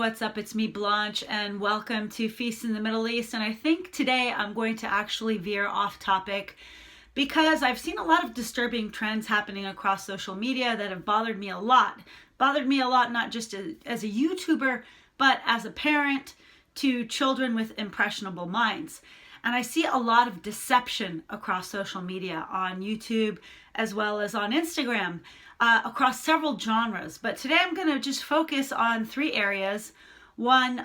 what's up? It's me, Blanche, and welcome to Feast in the Middle East. And I think today I'm going to actually veer off topic because I've seen a lot of disturbing trends happening across social media that have bothered me a lot. Bothered me a lot, not just as a YouTuber, but as a parent to children with impressionable minds. And I see a lot of deception across social media on YouTube as well as on Instagram across several genres. But today I'm going to just focus on three areas, one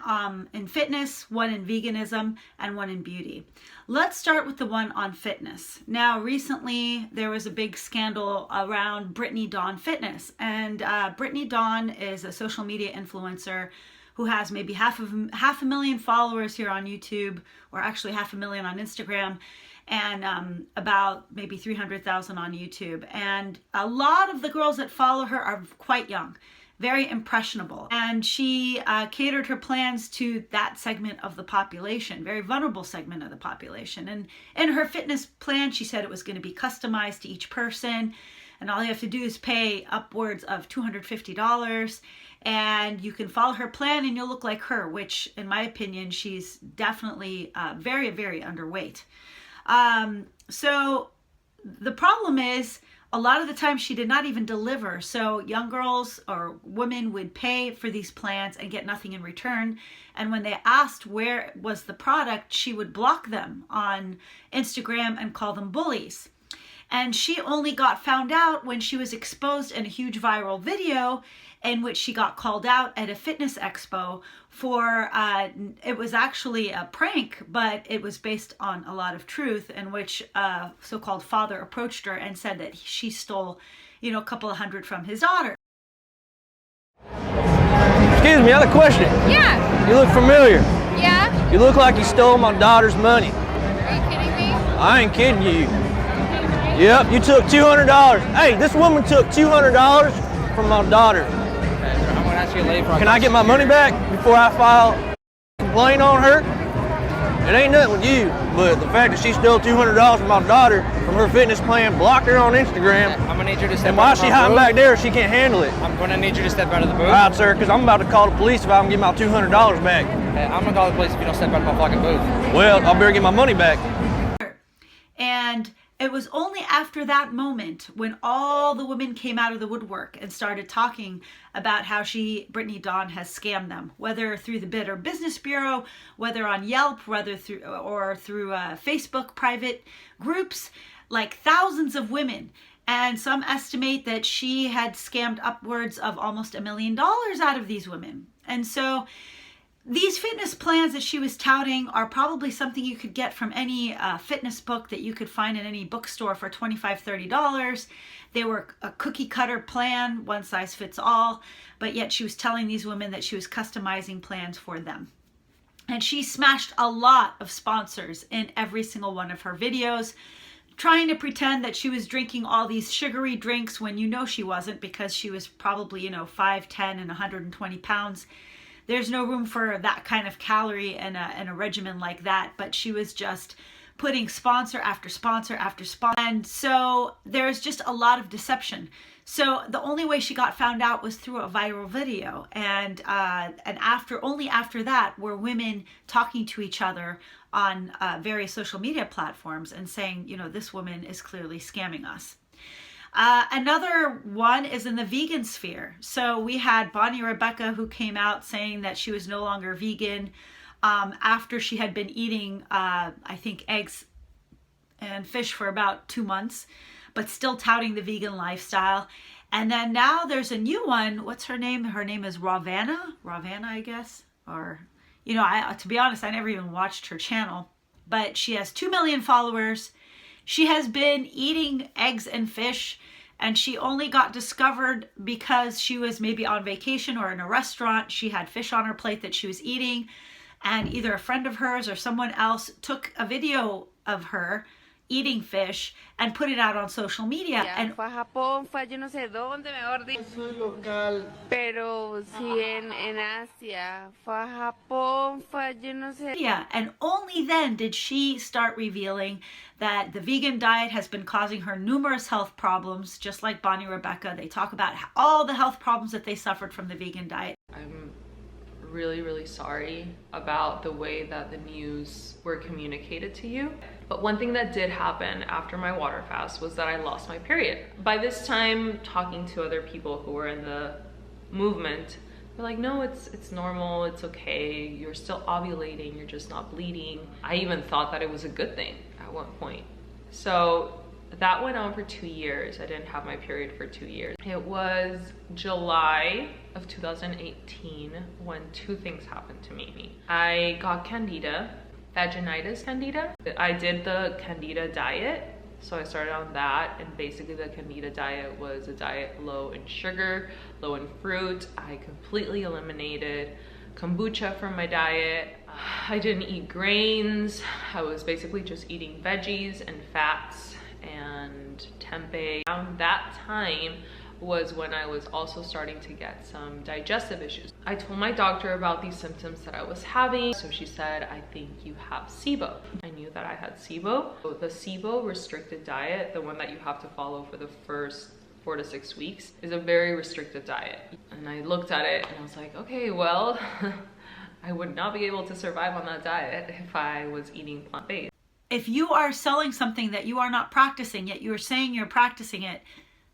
in fitness, one in veganism, and one in beauty. Let's start with the one on fitness. Now, recently there was a big scandal around Britanny Dawn Fitness. And Britanny Dawn is a social media influencer who has maybe half a million followers here on YouTube, or actually 500,000 on Instagram, and about maybe 300,000 on YouTube. And a lot of the girls that follow her are quite young, very impressionable. And she catered her plans to that segment of the population, very vulnerable segment of the population. And in her fitness plan, she said it was going to be customized to each person. And all you have to do is pay upwards of $250. And you can follow her plan and you'll look like her, which in my opinion, she's definitely very, very underweight. So the problem is a lot of the time she did not even deliver. So young girls or women would pay for these plans and get nothing in return. And when they asked where was the product, she would block them on Instagram and call them bullies. And she only got found out when she was exposed in a huge viral video in which she got called out at a fitness expo for, it was actually a prank, but it was based on a lot of truth, in which a so-called father approached her and said that she stole, a couple of hundred from his daughter. Excuse me, I have a question. Yeah. You look familiar. Yeah? You look like you stole my daughter's money. Are you kidding me? I ain't kidding you. Yep, you took $200. Hey, this woman took $200 from my daughter. I'm gonna ask you later. Can I get my money back before I file a complaint on her? It ain't nothing with you, but the fact that she stole $200 from my daughter from her fitness plan, blocked her on Instagram. I'm gonna need you to step And while out of she my hiding booth. back there, she can't handle it. I'm gonna need you to step out of the booth. All right, sir, because I'm about to call the police if I don't get my $200 back. Hey, I'm gonna call the police if you don't step out of my fucking booth. Well, I better get my money back. And it was only after that moment when all the women came out of the woodwork and started talking about how Britanny Dawn has scammed them, whether through the Better Business Bureau, whether on Yelp, whether through Facebook private groups, like thousands of women. And some estimate that she had scammed upwards of almost $1 million out of these women. And so these fitness plans that she was touting are probably something you could get from any fitness book that you could find in any bookstore for $25, $30. They were a cookie cutter plan, one size fits all, but yet she was telling these women that she was customizing plans for them. And she smashed a lot of sponsors in every single one of her videos, trying to pretend that she was drinking all these sugary drinks when she wasn't, because she was probably, 5'10" and 120 pounds. There's no room for that kind of calorie in a regimen like that, but she was just putting sponsor after sponsor after sponsor. And so there's just a lot of deception. So the only way she got found out was through a viral video. And only after that were women talking to each other on various social media platforms and saying, this woman is clearly scamming us. Another one is in the vegan sphere. So we had Bonnie Rebecca, who came out saying that she was no longer vegan after she had been eating, I think, eggs and fish for about 2 months, but still touting the vegan lifestyle. And then now there's a new one. What's her name? Her name is Rawvana, I guess. Or, to be honest, I never even watched her channel, but she has 2 million followers. She has been eating eggs and fish, and she only got discovered because she was maybe on vacation or in a restaurant. She had fish on her plate that she was eating, and either a friend of hers or someone else took a video of her eating fish and put it out on social media. Ya, And fue a Japón, fue a yo no sé dónde, mejor dicho. Soy local. Pero sí en Asia. Fue a Japón, fue a yo no sé. yeah, and only then did she start revealing that the vegan diet has been causing her numerous health problems, just like Bonnie Rebecca. They talk about all the health problems that they suffered from the vegan diet. I'm really, really sorry about the way that the news were communicated to you. But one thing that did happen after my water fast was that I lost my period. By this time, talking to other people who were in the movement, they're like, no, it's normal, it's okay, you're still ovulating, you're just not bleeding. I even thought that it was a good thing at one point. So that went on for 2 years. I didn't have my period for 2 years. It was July of 2018 when two things happened to me. I got candida, vaginitis candida. I did the candida diet. So I started on that, and basically the candida diet was a diet low in sugar, low in fruit. I completely eliminated kombucha from my diet. I didn't eat grains. I was basically just eating veggies and fats and tempeh. Around that time was when I was also starting to get some digestive issues. I told my doctor about these symptoms that I was having. So she said, I think you have SIBO. I knew that I had SIBO. So the SIBO restricted diet, the one that you have to follow for the first 4 to 6 weeks, is a very restricted diet. And I looked at it and I was like, okay, well, I would not be able to survive on that diet if I was eating plant-based. If you are selling something that you are not practicing, yet you are saying you're practicing it,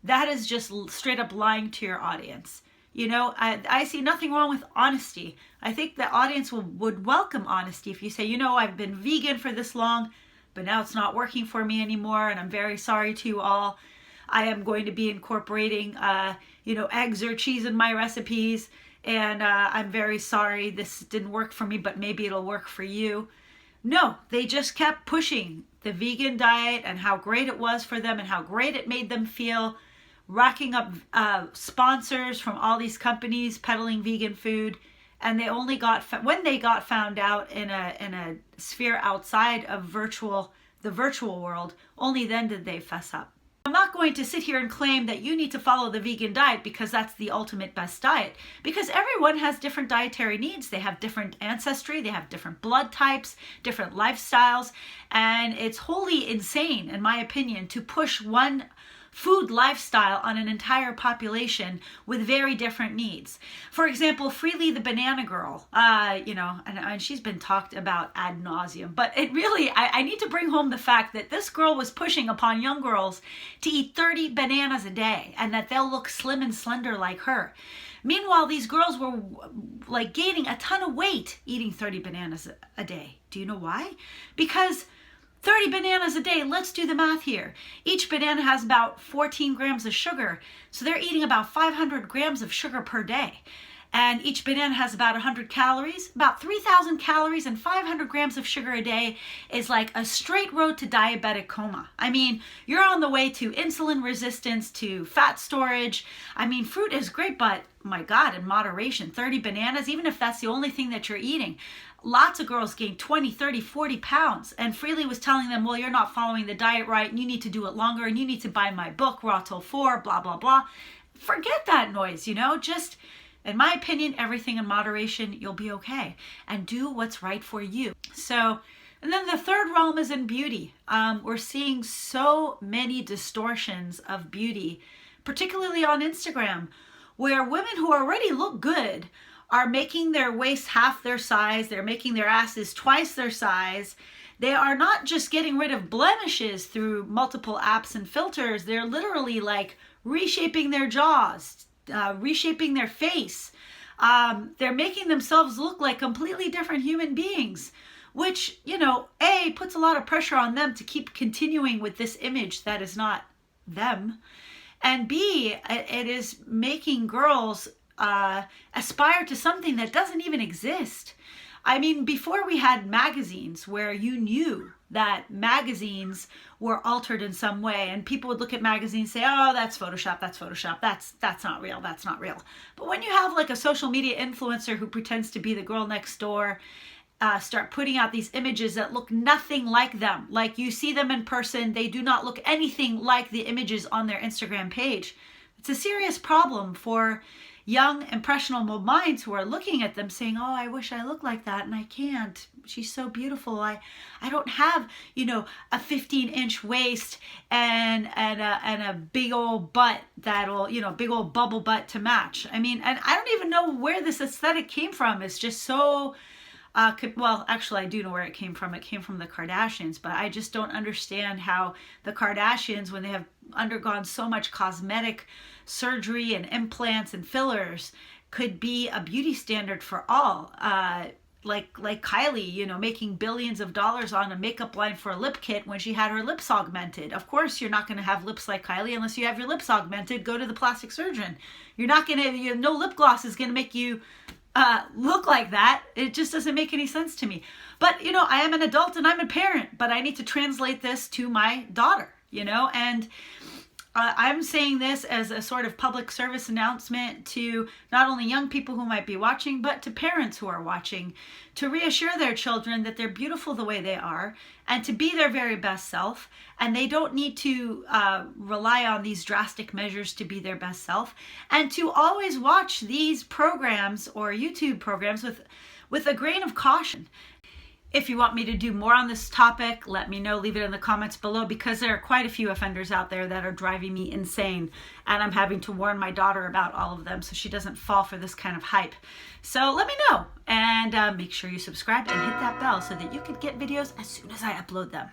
that is just straight up lying to your audience. You know, I see nothing wrong with honesty. I think the audience would welcome honesty if you say, you know, I've been vegan for this long, but now it's not working for me anymore, and I'm very sorry to you all. I am going to be incorporating, you know, eggs or cheese in my recipes, and I'm very sorry this didn't work for me, but maybe it'll work for you. No, they just kept pushing the vegan diet and how great it was for them and how great it made them feel, racking up sponsors from all these companies peddling vegan food. And they only got, when they got found out in a sphere outside of the virtual world, only then did they fess up. I'm not going to sit here and claim that you need to follow the vegan diet because that's the ultimate best diet, because everyone has different dietary needs. They have different ancestry, they have different blood types, different lifestyles, and it's wholly insane, in my opinion, to push one food lifestyle on an entire population with very different needs. For example, Freelee the banana girl, you know, and she's been talked about ad nauseum, but it really, I need to bring home the fact that this girl was pushing upon young girls to eat 30 bananas a day and that they'll look slim and slender like her. Meanwhile, these girls were like gaining a ton of weight eating 30 bananas a day. Do you know why? Because 30 bananas a day, let's do the math here. Each banana has about 14 grams of sugar, so they're eating about 500 grams of sugar per day. And each banana has about 100 calories, about 3,000 calories, and 500 grams of sugar a day is like a straight road to diabetic coma. I mean, you're on the way to insulin resistance, to fat storage. I mean, fruit is great, but my God, in moderation, 30 bananas, even if that's the only thing that you're eating. Lots of girls gain 20, 30, 40 pounds. And Freelee was telling them, well, you're not following the diet right, and you need to do it longer, and you need to buy my book, Raw Till 4, blah, blah, blah. Forget that noise, you know, just, in my opinion, everything in moderation, you'll be okay. And do what's right for you. So, and then the third realm is in beauty. We're seeing so many distortions of beauty, particularly on Instagram, where women who already look good are making their waists half their size, they're making their asses twice their size. They are not just getting rid of blemishes through multiple apps and filters, they're literally like reshaping their jaws, reshaping their face. They're making themselves look like completely different human beings, which, you know, A, puts a lot of pressure on them to keep continuing with this image that is not them. And B, it is making girls aspire to something that doesn't even exist. I mean, before we had magazines where you knew that magazines were altered in some way, and people would look at magazines and say, oh, that's Photoshop, that's not real, that's not real. But when you have like a social media influencer who pretends to be the girl next door, start putting out these images that look nothing like them, like you see them in person, they do not look anything like the images on their Instagram page. It's a serious problem for young, impressionable minds who are looking at them saying, oh, I wish I looked like that and I can't. She's so beautiful. I don't have, you know, a 15-inch waist and a big old butt that'll, you know, big old bubble butt to match. I mean, and I don't even know where this aesthetic came from. It's just so, well, actually I do know where it came from. It came from the Kardashians, but I just don't understand how the Kardashians, when they have undergone so much cosmetic surgery and implants and fillers, could be a beauty standard for all. Like Kylie, you know, making billions of dollars on a makeup line for a lip kit when she had her lips augmented. Of course, you're not going to have lips like Kylie unless you have your lips augmented. Go to the plastic surgeon. You're not going to, no lip gloss is going to make you look like that. It just doesn't make any sense to me. But, you know, I am an adult and I'm a parent, but I need to translate this to my daughter, you know, and I'm saying this as a sort of public service announcement to not only young people who might be watching, but to parents who are watching, to reassure their children that they're beautiful the way they are and to be their very best self. And they don't need to rely on these drastic measures to be their best self, and to always watch these programs or YouTube programs with a grain of caution. If you want me to do more on this topic, let me know. Leave it in the comments below, because there are quite a few offenders out there that are driving me insane. And I'm having to warn my daughter about all of them so she doesn't fall for this kind of hype. So let me know. And make sure you subscribe and hit that bell so that you can get videos as soon as I upload them.